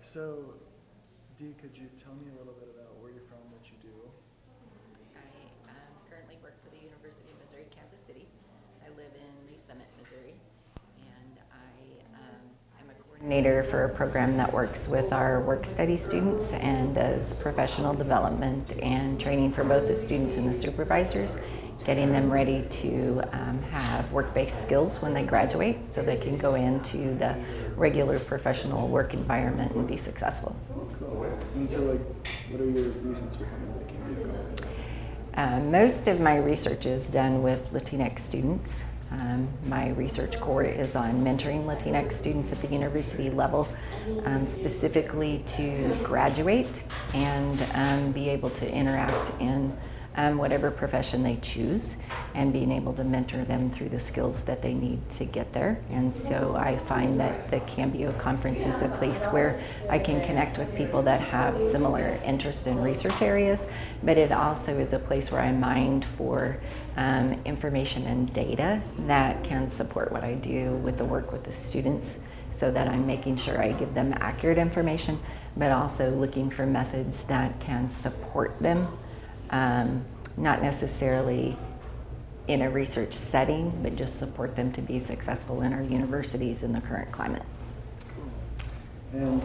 So, Dee, could you tell me a little bit about where you're from, what you do? I currently work for the University of Missouri, Kansas City. I live in Lee Summit, Missouri, and I'm a coordinator for a program that works with our work study students and does professional development and training for both the students and the supervisors, getting them ready to have work-based skills when they graduate so they can go into the regular professional work environment and be successful. Cool. And so, what are your reasons for coming to the Cambio conference? Most of my research is done with Latinx students. My research core is on mentoring Latinx students at the university level, specifically to graduate and be able to interact in whatever profession they choose, and being able to mentor them through the skills that they need to get there. And so I find that the Cambio conference is a place where I can connect with people that have similar interest in research areas, but it also is a place where I mine for information and data that can support what I do with the work with the students, so that I'm making sure I give them accurate information, but also looking for methods that can support them, not necessarily in a research setting, but just support them to be successful in our universities in the current climate. Cool. And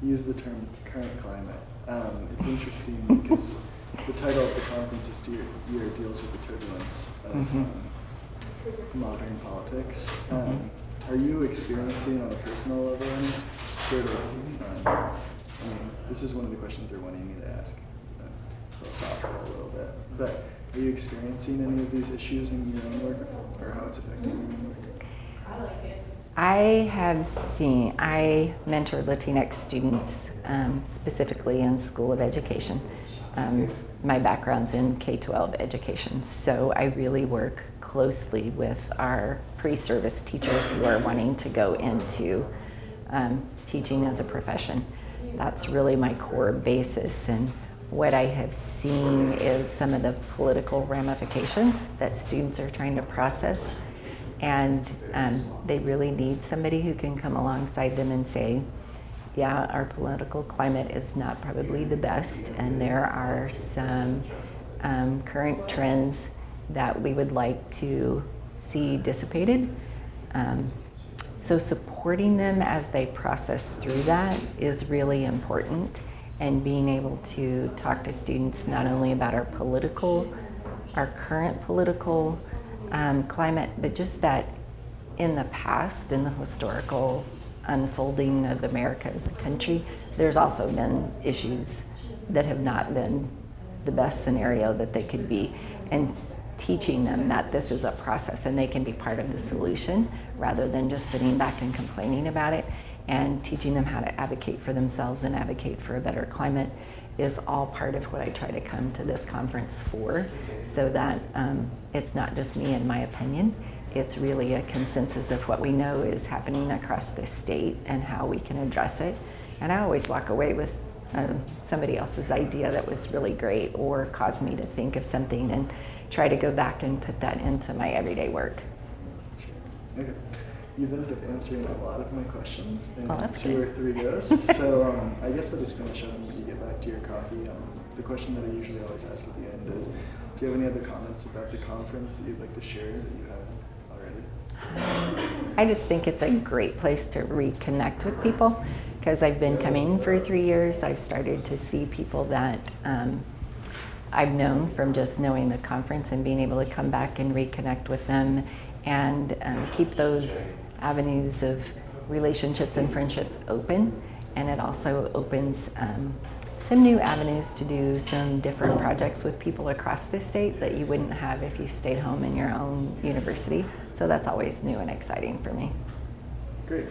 you use the term current climate. It's interesting because the title of the conference this year deals with the turbulence of modern politics. Are you experiencing on a personal level any sort of, this is one of the questions they're wanting me to ask, philosophical a little bit, but are you experiencing any of these issues in your own work, or how it's affecting your own work? I mentor Latinx students specifically in School of Education. My background's in K-12 education, so I really work closely with our pre-service teachers who are wanting to go into teaching as a profession. That's really my core basis, and what I have seen is some of the political ramifications that students are trying to process, and they really need somebody who can come alongside them and say, yeah, our political climate is not probably the best, and there are some current trends that we would like to see dissipated. So supporting them as they process through that is really important, and being able to talk to students not only about our current political climate, but just that in the past, in the historical unfolding of America as a country, there's also been issues that have not been the best scenario that they could be, and teaching them that this is a process and they can be part of the solution rather than just sitting back and complaining about it, and teaching them how to advocate for themselves and advocate for a better climate is all part of what I try to come to this conference for, so that it's not just me and my opinion. It's really a consensus of what we know is happening across the state and how we can address it. And I always walk away with somebody else's idea that was really great or caused me to think of something, and try to go back and put that into my everyday work. Okay. You've ended up answering a lot of my questions in that's 2 good. or 3 goes. So I guess I'll just finish up and let you get back to your coffee. The question that I usually always ask at the end is, do you have any other comments about the conference that you'd like to share that you haven't already? I just think it's a great place to reconnect with people, because I've been coming for 3 years. I've started to see people that I've known from just knowing the conference, and being able to come back and reconnect with them, and keep those avenues of relationships and friendships open. And it also opens some new avenues to do some different projects with people across the state that you wouldn't have if you stayed home in your own university. So that's always new and exciting for me. Great.